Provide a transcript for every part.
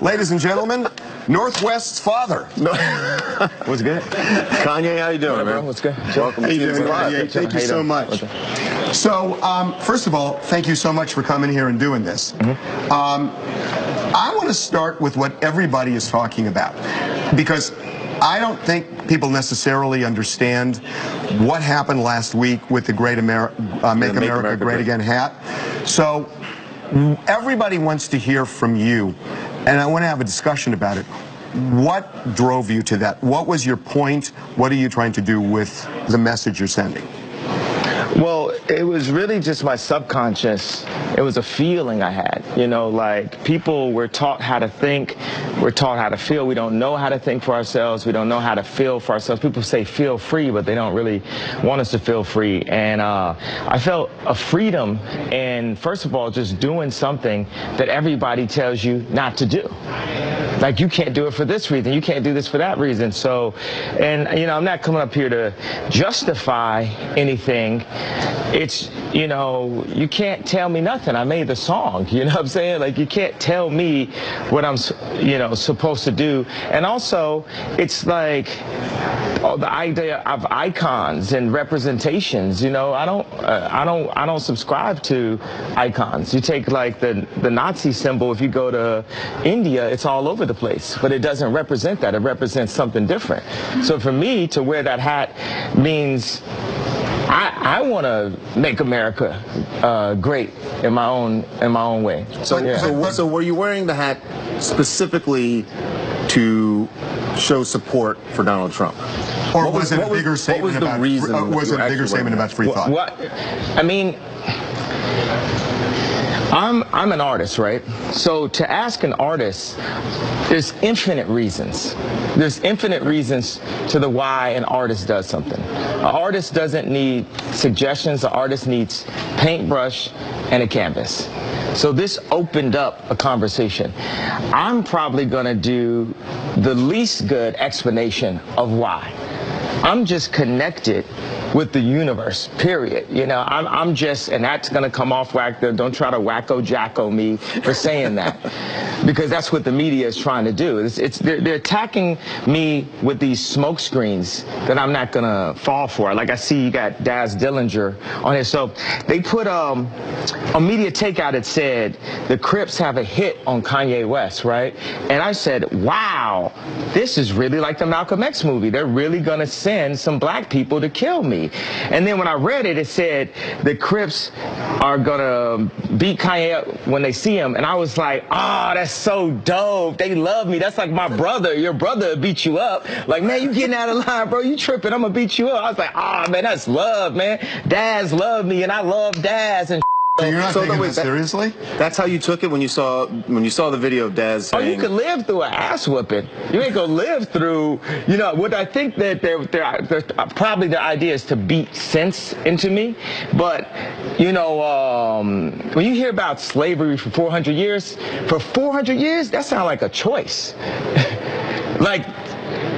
Ladies and gentlemen, Northwest's father. What's good? Kanye, how you doing, man? What's good? Welcome. How you doing, Kanye? Thank you so much. So, first of all, thank you so much for coming here and doing this. I want to start with what everybody is talking about, because I don't think people necessarily understand what happened last week with the Make America Great Again hat. So everybody wants to hear from you, and I want to have a discussion about it. What drove you to that? What was your point? What are you trying to do with the message you're sending? Well, it was really just my subconscious. It was a feeling I had, you know, like people were taught how to think, we're taught how to feel. We don't know how to think for ourselves. We don't know how to feel for ourselves. People say feel free, but they don't really want us to feel free. And I felt a freedom in, first of all, just doing something that everybody tells you not to do. Like, you can't do it for this reason. You can't do this for that reason. So, and, you know, I'm not coming up here to justify anything. It's, you know, you can't tell me nothing. I made the song, you know what I'm saying? Like, you can't tell me what I'm, you know, supposed to do. And also, it's like, the idea of icons and representations, you know, I don't subscribe to icons. You take like the Nazi symbol, if you go to India, it's all over the place, but it doesn't represent that. It represents something different. So for me to wear that hat means I want to make America great in my own way. So, yeah. So were you wearing the hat specifically to show support for Donald Trump? Or was it a bigger statement about free thought? What I mean, I'm an artist, right? So to ask an artist, there's infinite reasons. There's infinite reasons to the why an artist does something. An artist doesn't need suggestions. An artist needs paintbrush and a canvas. So this opened up a conversation. I'm probably gonna do the least good explanation of why. I'm just connected with the universe, period. You know, I'm just, and that's gonna come off whack. Don't try to wacko-jacko me for saying that, because that's what the media is trying to do. They're attacking me with these smoke screens that I'm not gonna fall for. Like, I see you got Daz Dillinger on here. So they put a media takeout that said the Crips have a hit on Kanye West, right? And I said, wow, this is really like the Malcolm X movie. They're really gonna send some black people to kill me. And then when I read it, it said the Crips are gonna beat Kanye up when they see him. And I was like, oh, that's so dope. They love me. That's like my brother. Your brother beat you up. Like, man, you getting out of line, bro. You tripping. I'm gonna beat you up. I was like, oh, man, that's love, man. Daz loved me, and I love Daz. And so you're not taking this seriously? That's how you took it when you saw the video of Daz saying... Oh, you could live through an ass whooping. You ain't gonna live through, you know, what I think that they're probably the idea is to beat sense into me. But, you know, when you hear about slavery for 400 years, that sounds like a choice. Like,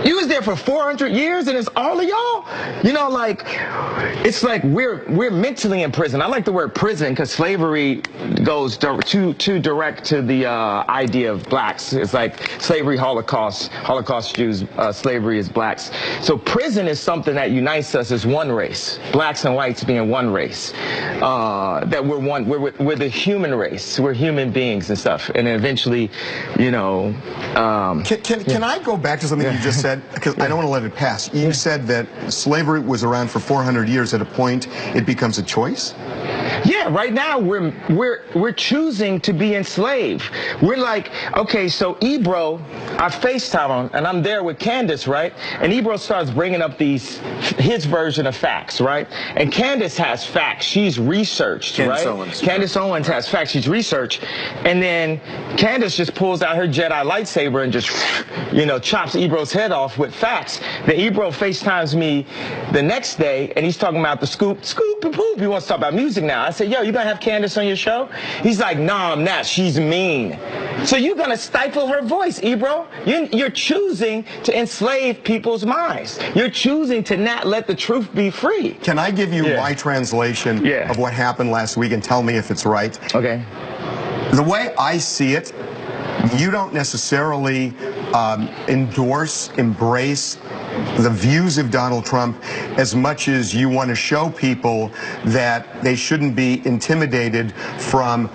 you was there for 400 years and it's all of y'all? You know, like, it's like we're mentally in prison. I like the word prison because slavery goes too direct to the idea of blacks. It's like slavery, Holocaust Jews, slavery is blacks. So prison is something that unites us as one race, blacks and whites being one race. That we're one, we're the human race. We're human beings and stuff. And eventually, you know. Can I go back to something you just said? Because I don't want to let it pass. You said that slavery was around for 400 years. At a point, it becomes a choice? Yeah, right now we're choosing to be enslaved. We're like, okay, so Ebro, I FaceTime him, and I'm there with Candace, right? And Ebro starts bringing up his version of facts, right? And Candace has facts. She's researched, right? Candace Owens has facts. She's researched. And then Candace just pulls out her Jedi lightsaber and just, you know, chops Ebro's head off with facts. Then Ebro FaceTimes me the next day, and he's talking about the scoop and poop. He wants to talk about music now. I said, yo, you gonna have Candace on your show? He's like, no, I'm not. She's mean. So you're gonna stifle her voice, Ebro. You're choosing to enslave people's minds. You're choosing to not let the truth be free. Can I give you my translation of what happened last week and tell me if it's right? Okay. The way I see it, you don't necessarily endorse, embrace the views of Donald Trump as much as you want to show people that they shouldn't be intimidated from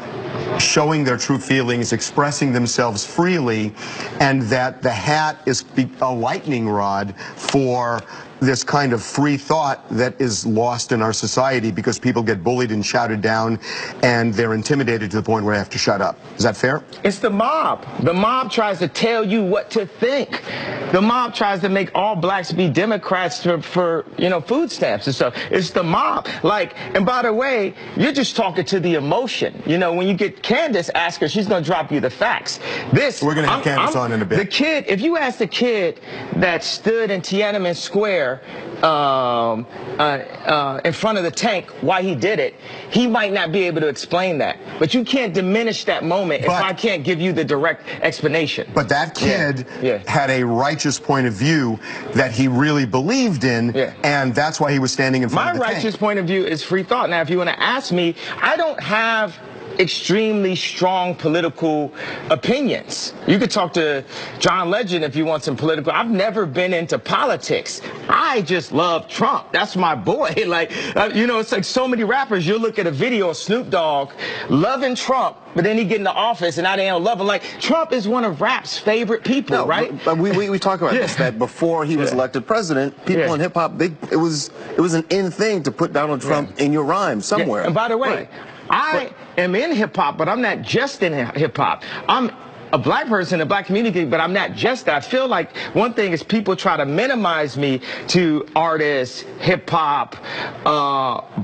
showing their true feelings, expressing themselves freely, and that the hat is a lightning rod for this kind of free thought that is lost in our society because people get bullied and shouted down and they're intimidated to the point where they have to shut up. Is that fair? It's the mob. The mob tries to tell you what to think. The mob tries to make all blacks be Democrats for you know, food stamps and stuff. It's the mob. Like, and by the way, you're just talking to the emotion. You know, when you get Candace, ask her, she's going to drop you the facts. We're going to have Candace on in a bit. The kid, if you ask the kid that stood in Tiananmen Square in front of the tank why he did it, he might not be able to explain that. But you can't diminish that moment if I can't give you the direct explanation. But that kid had a righteous point of view that he really believed in, and that's why he was standing in front of the tank. My righteous point of view is free thought. Now, if you want to ask me, I don't have extremely strong political opinions. You could talk to John Legend if you want some political. I've never been into politics. I just love Trump. That's my boy. Like, you know, it's like so many rappers. You'll look at a video of Snoop Dogg loving Trump, but then he get in the office and now they don't love him. Like, Trump is one of rap's favorite people, right? But we talk about this, that before he was elected president, people in hip hop, it was an in thing to put Donald Trump in your rhyme somewhere. And by the way, I am in hip-hop, but I'm not just in hip-hop. I'm a black person in the black community, but I'm not just that. I feel like one thing is people try to minimize me to artists, hip-hop,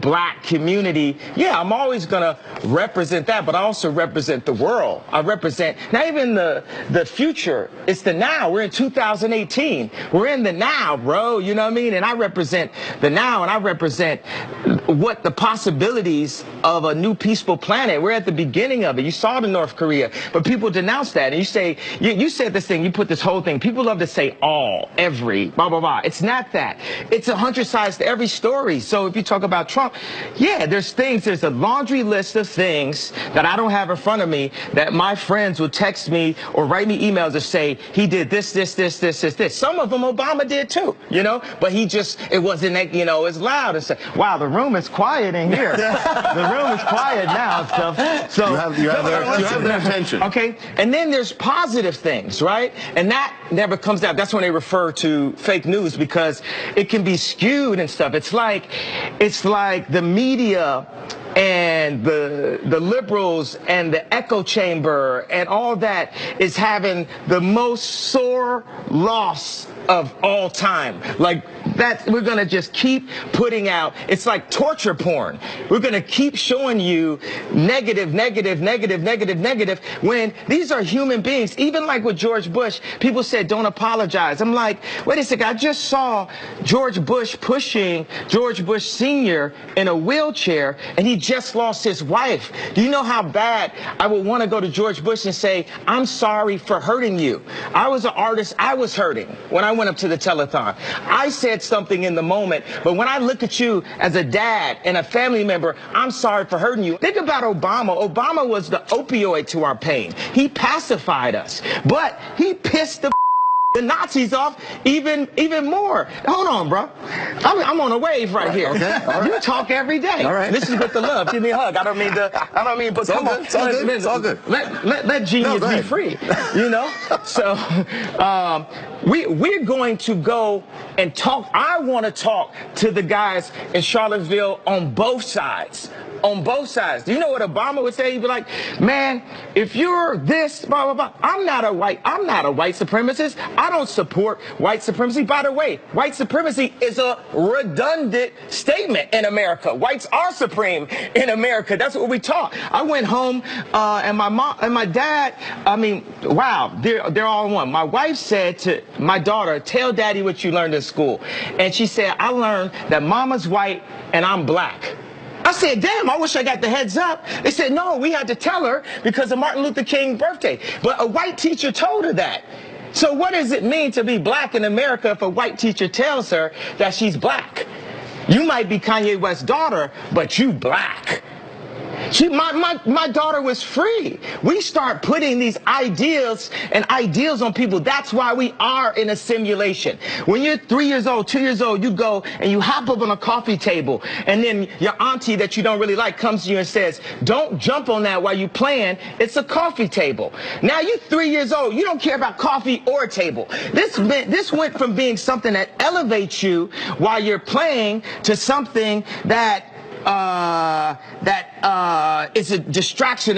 black community. Yeah, I'm always going to represent that, but I also represent the world. I represent not even the future. It's the now. We're in 2018. We're in the now, bro. You know what I mean? And I represent the now, and I represent what the possibilities of a new peaceful planet. We're at the beginning of it. You saw the North Korea, but people denounced that. And you say, you said this thing, you put this whole thing. People love to say all, every, blah, blah, blah. It's not that. It's 100 sides to every story. So if you talk about Trump, yeah, there's a laundry list of things that I don't have in front of me that my friends will text me or write me emails to say, he did this. Some of them Obama did too, you know, but it wasn't, you know, it's loud and say, wow, the room is quiet in here. The room is quiet now. So you have their attention. Okay. And then there's positive things, right? And that never comes out. That's when they refer to fake news because it can be skewed and stuff. It's like the media and the liberals and the echo chamber and all that is having the most sore loss of all time. Like that, we're going to just keep putting out. It's like torture porn. We're going to keep showing you negative, when these are human beings. Even like with George Bush, people said, don't apologize. I'm like, wait a second. I just saw George Bush pushing George Bush Sr. in a wheelchair, and he just lost his wife. Do you know how bad I would want to go to George Bush and say, I'm sorry for hurting you. I was an artist. I was hurting when I went up to the telethon. I said something in the moment, but when I look at you as a dad and a family member, I'm sorry for hurting you. Think about Obama. Obama was the opioid to our pain. He pacified us, but he pissed the Nazis off even more. Hold on, bro. I'm on a wave right here. Okay. Right. You talk every day. All right. This is with the love. Give me a hug. I don't mean, but come on. It's all good. It's all good. Let genius be free. You know. So we're going to go and talk. I want to talk to the guys in Charlottesville on both sides. On both sides. Do you know what Obama would say? He'd be like, man, if you're this, blah, blah, blah. I'm not a white supremacist. I don't support white supremacy. By the way, white supremacy is a redundant statement in America. Whites are supreme in America. That's what we taught. I went home and my mom and my dad, I mean, wow, they're all one. My wife said to my daughter, tell daddy what you learned in school. And she said, I learned that mama's white and I'm black. I said, damn, I wish I got the heads up. They said, no, we had to tell her because of Martin Luther King's birthday. But a white teacher told her that. So what does it mean to be black in America if a white teacher tells her that she's black? You might be Kanye West's daughter, but you black. My daughter was free. We start putting these ideals and ideals on people. That's why we are in a simulation. When you're 3 years old, 2 years old, you go and you hop up on a coffee table, and then your auntie that you don't really like comes to you and says, don't jump on that while you're playing. It's a coffee table. Now you're 3 years old. You don't care about coffee or a table. This went from being something that elevates you while you're playing to something that it's a distraction,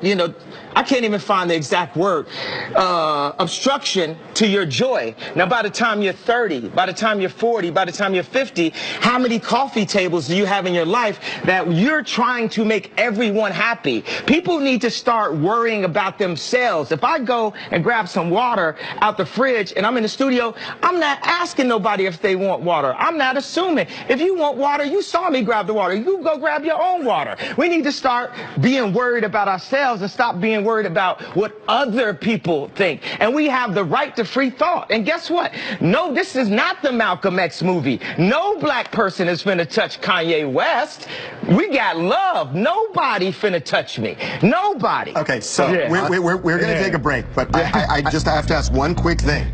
you know, I can't even find the exact word, obstruction to your joy. Now, by the time you're 30, by the time you're 40, by the time you're 50, how many coffee tables do you have in your life that you're trying to make everyone happy? People need to start worrying about themselves. If I go and grab some water out the fridge and I'm in the studio, I'm not asking nobody if they want water. I'm not assuming. If you want water, you saw me grab the water. You go grab your own water. We need to start being worried about ourselves and stop being worried about what other people think. And we have the right to free thought. And guess what? No, this is not the Malcolm X movie. No black person is finna touch Kanye West. We got love. Nobody finna touch me. Nobody. Okay, so we're going to take a break, but I just have to ask one quick thing.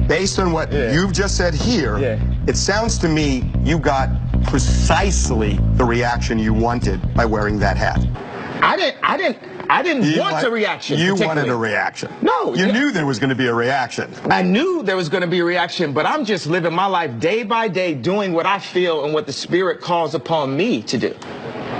Based on what you've just said here, it sounds to me you got precisely the reaction you wanted by wearing that hat. I didn't want a reaction. You wanted a reaction. No. You knew there was going to be a reaction. I knew there was going to be a reaction, but I'm just living my life day by day, doing what I feel and what the Spirit calls upon me to do.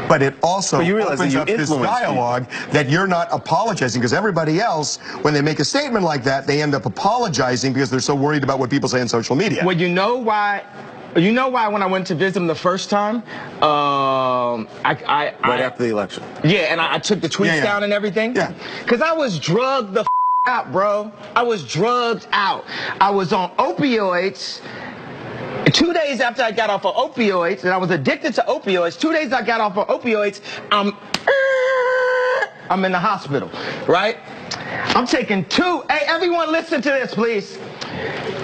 But it also opens up this dialogue that you're not apologizing, because everybody else, when they make a statement like that, they end up apologizing because they're so worried about what people say on social media. Well, you know why? You know why when I went to visit him the first time, right after the election. Yeah, and I took the tweets down and everything. Yeah. Because I was drugged the out, bro. I was drugged out. I was on opioids. 2 days after I got off of opioids, and I was addicted to opioids, 2 days I got off of opioids, I'm in the hospital, right? I'm taking hey, everyone listen to this, please.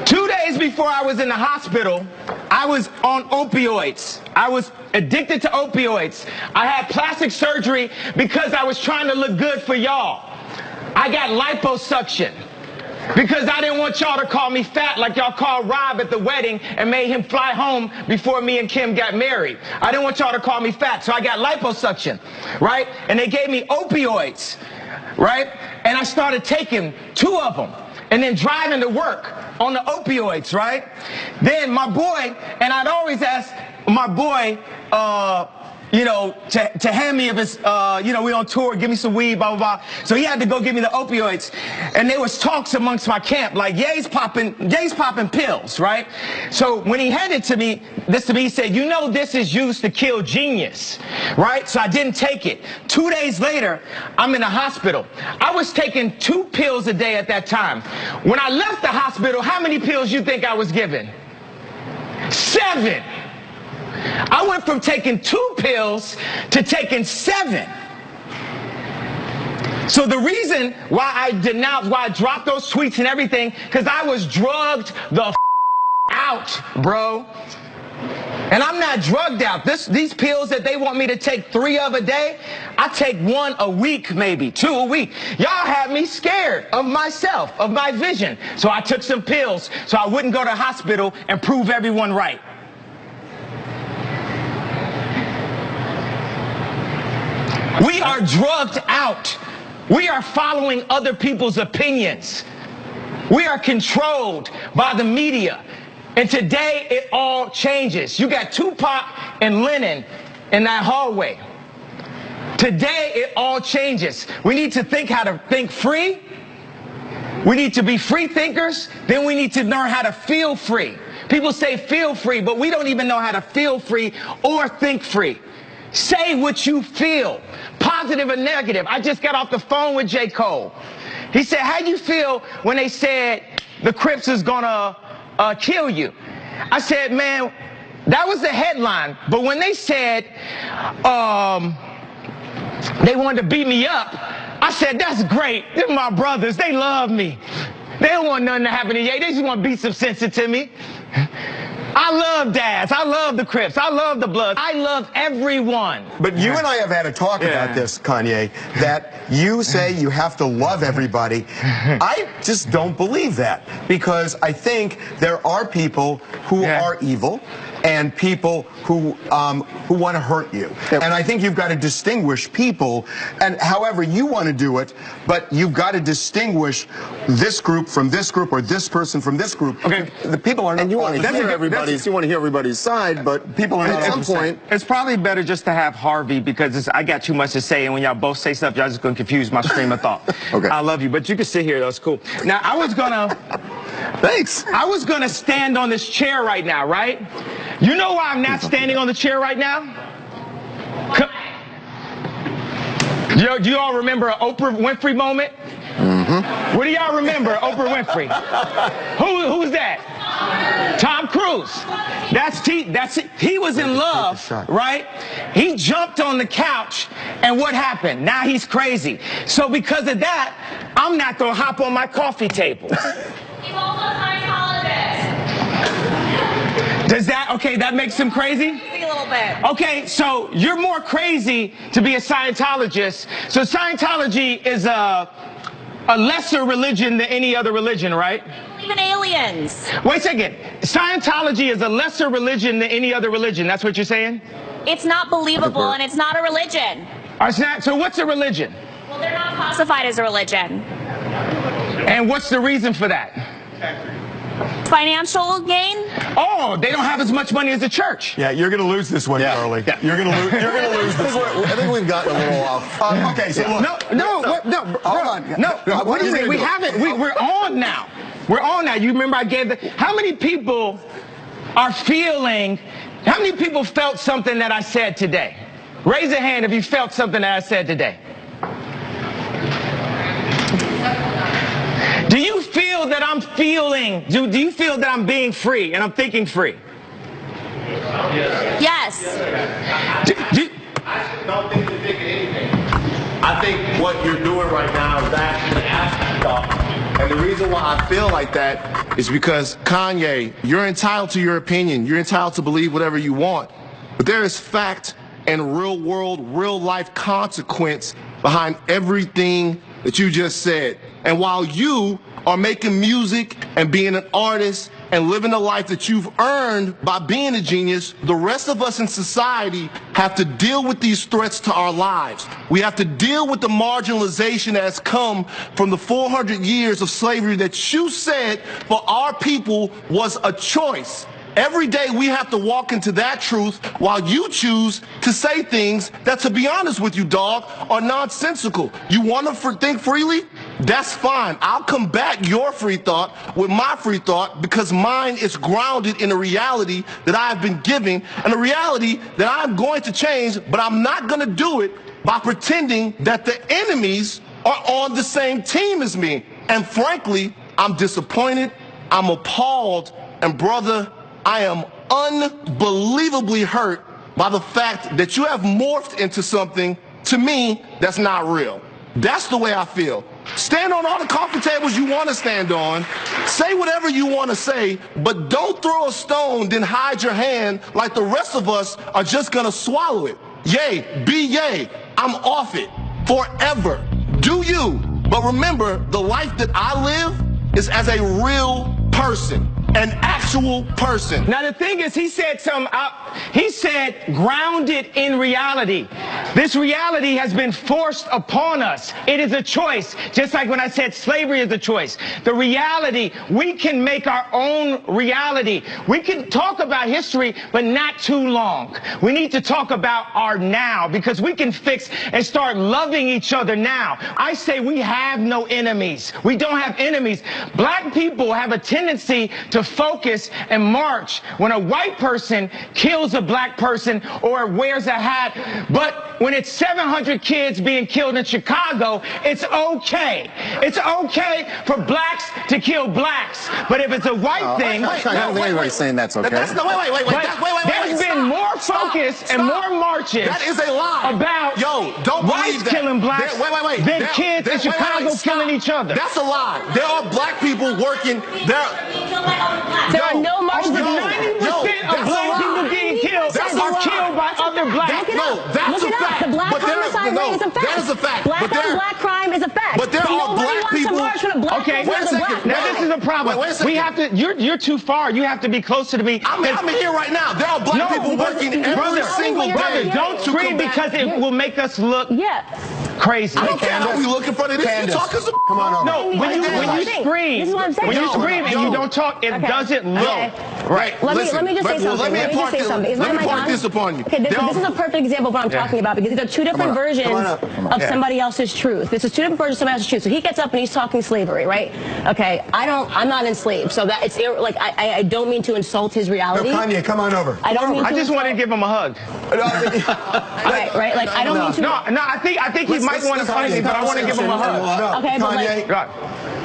2 days before I was in the hospital, I was on opioids. I was addicted to opioids. I had plastic surgery because I was trying to look good for y'all. I got liposuction because I didn't want y'all to call me fat like y'all called Rob at the wedding and made him fly home before me and Kim got married. I didn't want y'all to call me fat, so I got liposuction, right? And they gave me opioids, right? And I started taking 2 of them and then driving to work on the opioids, right? Then my boy, and I'd always ask my boy, you know, to hand me if it's, you know, we on tour, give me some weed, blah, blah, blah. So he had to go give me the opioids. And there was talks amongst my camp, like, Ye's popping pills, right? So when he handed this to me, he said, you know, this is used to kill genius, right? So I didn't take it. 2 days later, I'm in the hospital. I was taking 2 pills a day at that time. When I left the hospital, how many pills you think I was given? 7. I went from taking 2 pills to taking 7. So the reason why I denounced, why I dropped those tweets and everything, because I was drugged the out, bro. And I'm not drugged out. These pills that they want me to take 3 of a day, I take 1 a week, maybe 2 a week. Y'all had me scared of myself, of my vision. So I took some pills so I wouldn't go to the hospital and prove everyone right. We are drugged out. We are following other people's opinions. We are controlled by the media. And today it all changes. You got Tupac and Lennon in that hallway. Today it all changes. We need to think how to think free. We need to be free thinkers. Then we need to learn how to feel free. People say feel free, but we don't even know how to feel free or think free. Say what you feel, positive or negative. I just got off the phone with J. Cole. He said, how do you feel when they said the Crips is gonna kill you? I said, man, that was the headline. But when they said they wanted to beat me up, I said, that's great. They're my brothers. They love me. They don't want nothing to happen to Ye. They just want to beat some sense into me. I love dads. I love the Crips. I love the Bloods. I love everyone. But you and I have had a talk about this, Kanye, that you say you have to love everybody. I just don't believe that, because I think there are people who are evil and people who want to hurt you. Yep. And I think you've got to distinguish people, and however you want to do it, but you've got to distinguish this group from this group, or this person from this group. Okay, the people are not. And you want to hear everybody's side, but people are not. At some point, it's probably better just to have Harvey, because I got too much to say, and when y'all both say stuff, y'all just gonna confuse my stream of thought. Okay. I love you, but you can sit here. That's cool. Now I was gonna. Thanks. I was gonna stand on this chair right now, right? You know why I'm not standing on the chair right now? Do you all remember an Oprah Winfrey moment? Mm-hmm. What do y'all remember, Oprah Winfrey? Who's that? Tom Cruise. He was in love, right? He jumped on the couch, and what happened? Now he's crazy. So because of that, I'm not gonna hop on my coffee table. He's also a Scientologist. Does that, okay, that makes him crazy? Maybe a little bit. Okay, so you're more crazy to be a Scientologist. So Scientology is a lesser religion than any other religion, right? They believe in aliens. Wait a second. Scientology is a lesser religion than any other religion. That's what you're saying? It's not believable, and it's not a religion. So what's a religion? Well, they're not classified as a religion. And what's the reason for that? Financial gain? Oh, they don't have as much money as the church. Yeah, you're going to lose this one, Charlie. Yeah. You're going to lose this one. I think we've gotten a little off. Okay, so look. No, hold on. No, what do you mean? We haven't. We're on now. We're on now. You remember I gave how many people are feeling, how many people felt something that I said today? Raise a hand if you felt something that I said today. Do you feel that I'm feeling, do you feel that I'm being free and I'm thinking free? Yes. I don't think you're thinking anything. I think what you're doing right now is actually asking stuff. And the reason why I feel like that is because, Kanye, you're entitled to your opinion. You're entitled to believe whatever you want. But there is fact and real world, real life consequence behind everything that you just said. And while you are making music and being an artist and living the life that you've earned by being a genius, the rest of us in society have to deal with these threats to our lives. We have to deal with the marginalization that has come from the 400 years of slavery that you said for our people was a choice. Every day we have to walk into that truth while you choose to say things that, to be honest with you, dog, are nonsensical. You want to think freely? That's fine. I'll combat your free thought with my free thought, because mine is grounded in a reality that I have been given, and a reality that I'm going to change, but I'm not going to do it by pretending that the enemies are on the same team as me. And frankly, I'm disappointed, I'm appalled, and brother, I am unbelievably hurt by the fact that you have morphed into something, to me, that's not real. That's the way I feel. Stand on all the coffee tables you want to stand on. Say whatever you want to say, but don't throw a stone, then hide your hand like the rest of us are just going to swallow it. Yay, be yay. I'm off it forever. Do you. But remember, the life that I live is as a real person. An actual person. Now the thing is, he said he said grounded in reality. This reality has been forced upon us. It is a choice. Just like when I said slavery is a choice. The reality, we can make our own reality. We can talk about history, but not too long. We need to talk about our now, because we can fix and start loving each other now. I say we have no enemies. We don't have enemies. Black people have a tendency to focus and march when a white person kills a black person or wears a hat. But when it's 700 kids being killed in Chicago, it's okay. It's okay for blacks to kill blacks. But if it's a white thing... I don't think anybody's saying that's okay. There's been more focus and more marches that is a lie. About whites killing blacks than kids in Chicago killing each other. That's a lie. There are black people working. There are no marches. 90% of black people getting killed are killed by other blacks. No, that's a fact. The black homicide rate is a fact. That is a fact. Black on black crime is a fact. But there are black people. Okay, wait a second. Now this is a problem. Wait a second. We have to. You're too far. You have to be closer to me. I'm here right now. There are black people working every single day. Brother, don't scream because it will make us look crazy. I don't care how we looking for this. You talking some. Come on over. No, when you scream, when you scream and you don't talk, it doesn't look right. Let me just say something. Let me impart this upon you. Okay, this is a perfect example of what I'm talking about, because these are two different versions of somebody else's truth. This is two different versions of somebody else's truth. So he gets up and he's talking slavery, right? Okay, I'm not enslaved, so that it's like I don't mean to insult his reality. No, Kanye, come on over. I don't mean to. I just want to give him a hug. Right. Like I don't mean to. No. I think he might want to fight me, but I want to give him a hug. Okay, but like.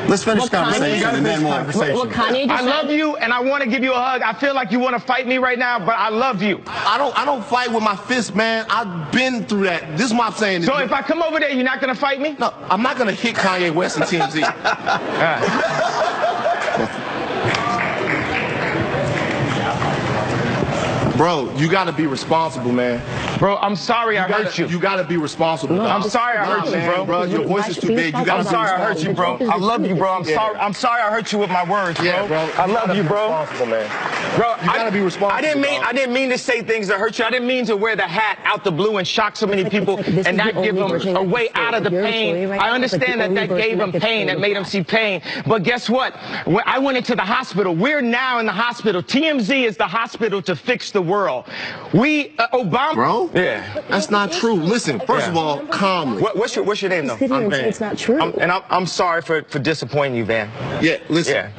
Let's finish conversation and then more. What Kanye just I love you, and I want to give you a hug. I feel like you want to fight me right now, but I love you. I don't fight with my fist, man. I've been through that. This is what I'm saying. So if I come over there, you're not gonna fight me? No, I'm not gonna hit Kanye West and TMZ. Bro, you gotta be responsible, man. Bro, I'm sorry I hurt you. You gotta be responsible. I'm sorry I hurt you, bro. Your voice is too big. You gotta I'm sorry I hurt you, bro. I love you, bro. I'm sorry I hurt you with my words, bro. Yeah, bro. I love you, bro. Responsible, man. Bro, you gotta be responsible. I didn't mean to say things that hurt you. I didn't mean to wear the hat out the blue and shock so many people and not give them a way out of the pain. I understand that gave him pain, that made him see pain. But guess what? When I went into the hospital. We're now in the hospital. TMZ is the hospital to fix the world. Obama. Bro? Yeah. That's not true. Listen, first of all, calmly. What's your name, though? It's not true. I'm sorry for disappointing you, Van. Yeah, listen. Yeah.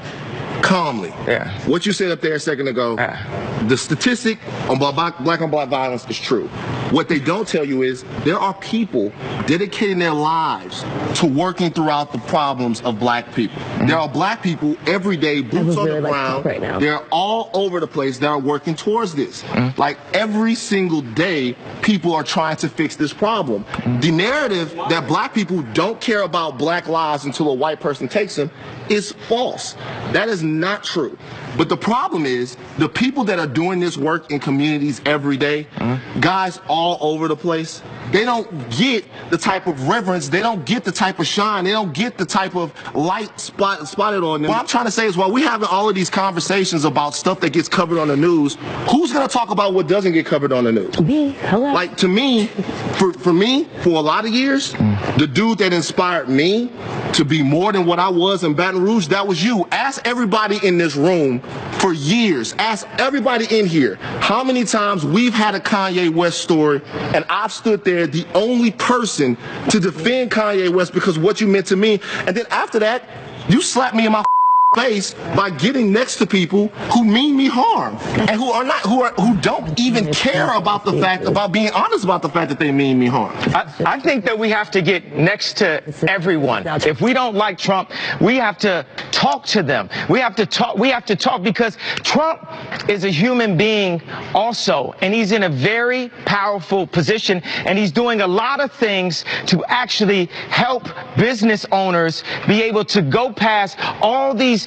Calmly. Yeah. What you said up there a second ago, the statistic on black on black violence is true. What they don't tell you is there are people dedicating their lives to working throughout the problems of black people. There are black people every day, boots on the ground. Right now. They're all over the place that are working towards this. Like every single day, people are trying to fix this problem. The narrative that black people don't care about black lives until a white person takes them is false. That is not true. But the problem is the people that are doing this work in communities every day, guys all over the place, they don't get the type of reverence, they don't get the type of shine, they don't get the type of light spotted on them. What I'm trying to say is while we're having all of these conversations about stuff that gets covered on the news, who's going to talk about what doesn't get covered on the news? Me. Hello. Like to me, for me, for a lot of years, the dude that inspired me to be more than what I was in Baton Rouge, that was you. Ask everybody in this room for years. Ask everybody in here how many times we've had a Kanye West story and I've stood there the only person to defend Kanye West because of what you meant to me. And then after that, you slapped me in my face by getting next to people who mean me harm and who don't even care about being honest about the fact that they mean me harm. I think that we have to get next to everyone. If we don't like Trump, we have to talk to them. We have to talk because Trump is a human being also, and he's in a very powerful position, and he's doing a lot of things to actually help business owners be able to go past all these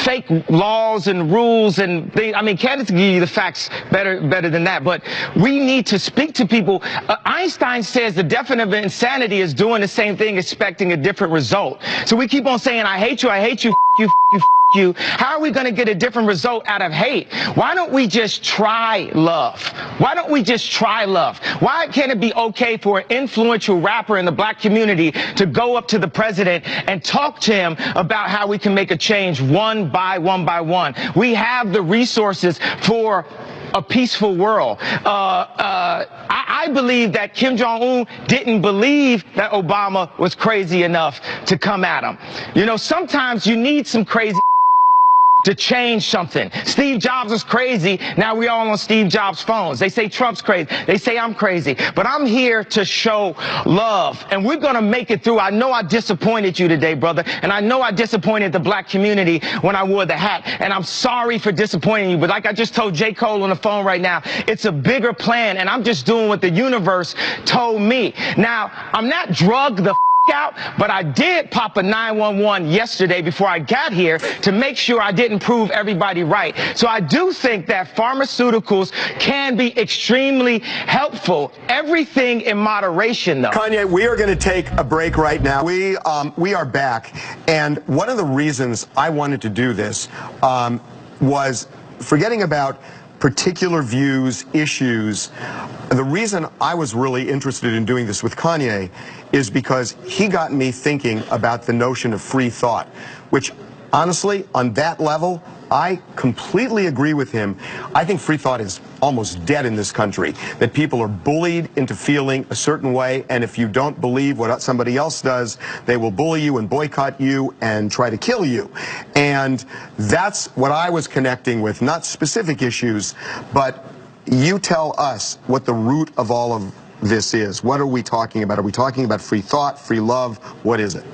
fake laws and rules and things. I mean, candidates give you the facts better than that, but we need to speak to people. Einstein says the definition of insanity is doing the same thing, expecting a different result. So we keep on saying, I hate you, you. How are we going to get a different result out of hate? Why don't we just try love? Why don't we just try love? Why can't it be okay for an influential rapper in the black community to go up to the president and talk to him about how we can make a change one by one? We have the resources for a peaceful world. I believe that Kim Jong-un didn't believe that Obama was crazy enough to come at him. You know, sometimes you need some crazy to change something. Steve Jobs was crazy. Now we all on Steve Jobs' phones. They say Trump's crazy. They say I'm crazy. But I'm here to show love. And we're going to make it through. I know I disappointed you today, brother. And I know I disappointed the black community when I wore the hat. And I'm sorry for disappointing you. But like I just told J. Cole on the phone right now, it's a bigger plan. And I'm just doing what the universe told me. Now, I'm not drugged the out, but I did pop a 911 yesterday before I got here to make sure I didn't prove everybody right. So I do think that pharmaceuticals can be extremely helpful. Everything in moderation, though. Kanye, we are going to take a break right now. We are back, and one of the reasons I wanted to do this was forgetting about particular views, issues. The reason I was really interested in doing this with Kanye is because he got me thinking about the notion of free thought, which honestly, on that level, I completely agree with him. I think free thought is almost dead in this country, that people are bullied into feeling a certain way, and if you don't believe what somebody else does, they will bully you and boycott you and try to kill you. And that's what I was connecting with, not specific issues, but you tell us what the root of all of this is. What are we talking about? Are we talking about free thought, free love? What is it?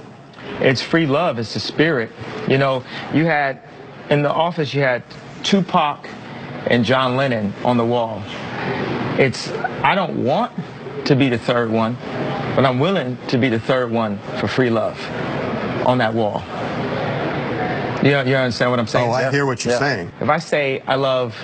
It's free love. It's the spirit. You know, you had, in the office, you had Tupac and John Lennon on the wall. I don't want to be the third one, but I'm willing to be the third one for free love on that wall. You understand what I'm saying? Oh, I hear what you're saying. If I say I love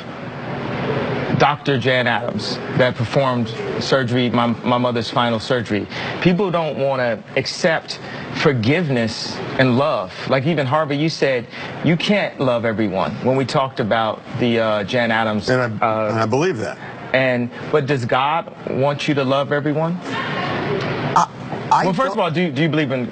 Dr. Jan Adams that performed surgery, my mother's final surgery, people don't want to accept forgiveness and love. Like even Harvey, you said you can't love everyone when we talked about the Jan Adams. And I believe that. But does God want you to love everyone? Well, first of all, do you believe in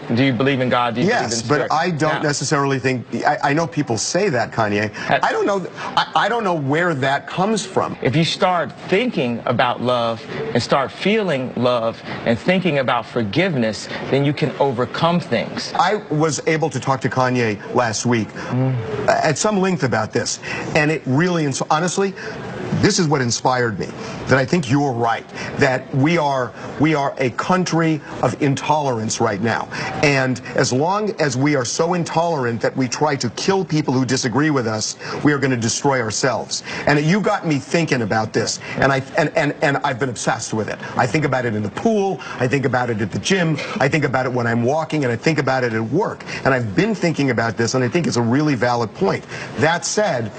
God? Do you yes, believe in but I don't necessarily think. I know people say that, Kanye. I don't know. I don't know where that comes from. If you start thinking about love and start feeling love and thinking about forgiveness, then you can overcome things. I was able to talk to Kanye last week at some length about this, and it really, honestly, this is what inspired me, that I think you're right, that we are a country of intolerance right now. And as long as we are so intolerant that we try to kill people who disagree with us, we are going to destroy ourselves. And you got me thinking about this, and I've been obsessed with it. I think about it in the pool, I think about it at the gym, I think about it when I'm walking, and I think about it at work. And I've been thinking about this, and I think it's a really valid point. That said,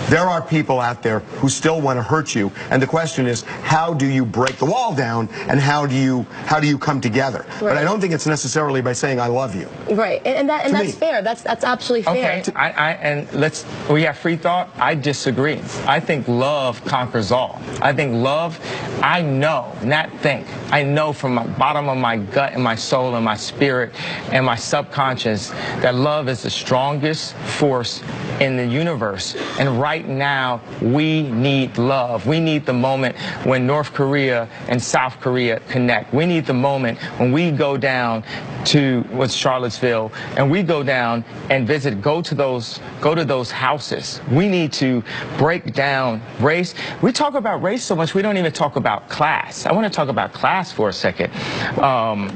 there are people out there who still want to hurt you, and the question is, how do you break the wall down, and how do you come together? Right. But I don't think it's necessarily by saying I love you. Right, and that's fair. That's absolutely fair. Okay, we have free thought. I disagree. I think love conquers all. I think love, I know, not think. I know from the bottom of my gut and my soul and my spirit and my subconscious that love is the strongest force in the universe. And right now, we need love. We need the moment when North Korea and South Korea connect. We need the moment when we go down to Charlottesville and we go down and visit, go to those houses. We need to break down race. We talk about race so much, we don't even talk about class. I want to talk about class for a second.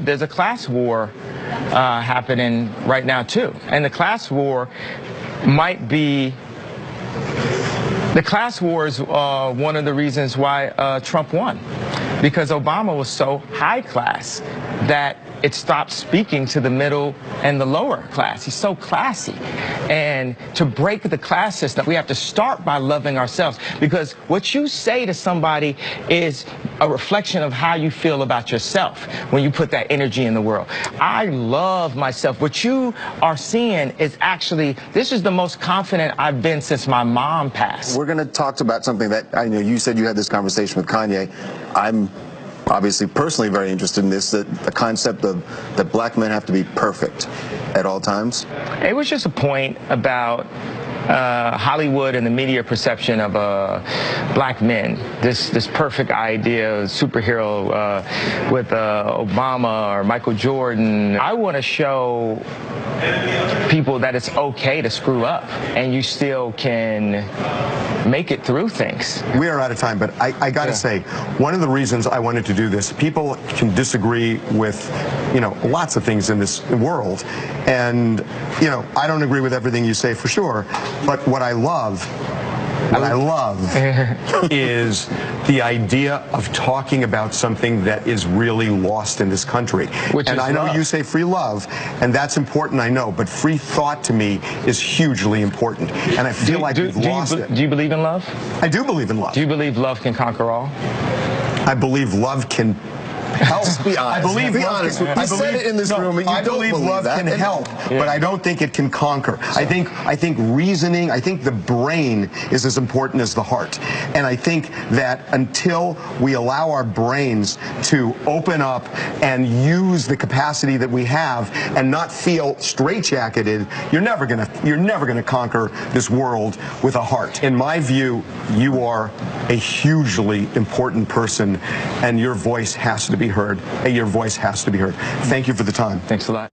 There's a class war happening right now too. And the class war might be, the class war is one of the reasons why Trump won, because Obama was so high class that it stopped speaking to the middle and the lower class. He's so classy. And to break the class system, we have to start by loving ourselves, because what you say to somebody is a reflection of how you feel about yourself when you put that energy in the world. I love myself. What you are seeing is actually, this is the most confident I've been since my mom passed. We're going to talk about something that I know you said you had this conversation with Kanye. I'm obviously personally very interested in this, the concept of that black men have to be perfect at all times. It was just a point about Hollywood and the media perception of black men. This perfect idea of superhero with Obama or Michael Jordan. I want to show people that it's okay to screw up and you still can make it through things. We are out of time, but I got to say, one of the reasons I wanted to do this, people can disagree with, lots of things in this world, and, I don't agree with everything you say for sure, but what I love and I love is the idea of talking about something that is really lost in this country. And I know you say free love, and that's important, I know, but free thought to me is hugely important. And I feel like we've lost it. Do you believe in love? I do believe in love. Do you believe love can conquer all? I believe love can help. Be honest. I believe be love honest. Can, I said it in this room. And you I believe love that. can help, but I don't think it can conquer. So. I think reasoning. I think the brain is as important as the heart, and I think that until we allow our brains to open up and use the capacity that we have, and not feel straitjacketed, you're never gonna conquer this world with a heart. In my view, you are a hugely important person, and your voice has to be heard. Your voice has to be heard. Thank you for the time. Thanks a lot.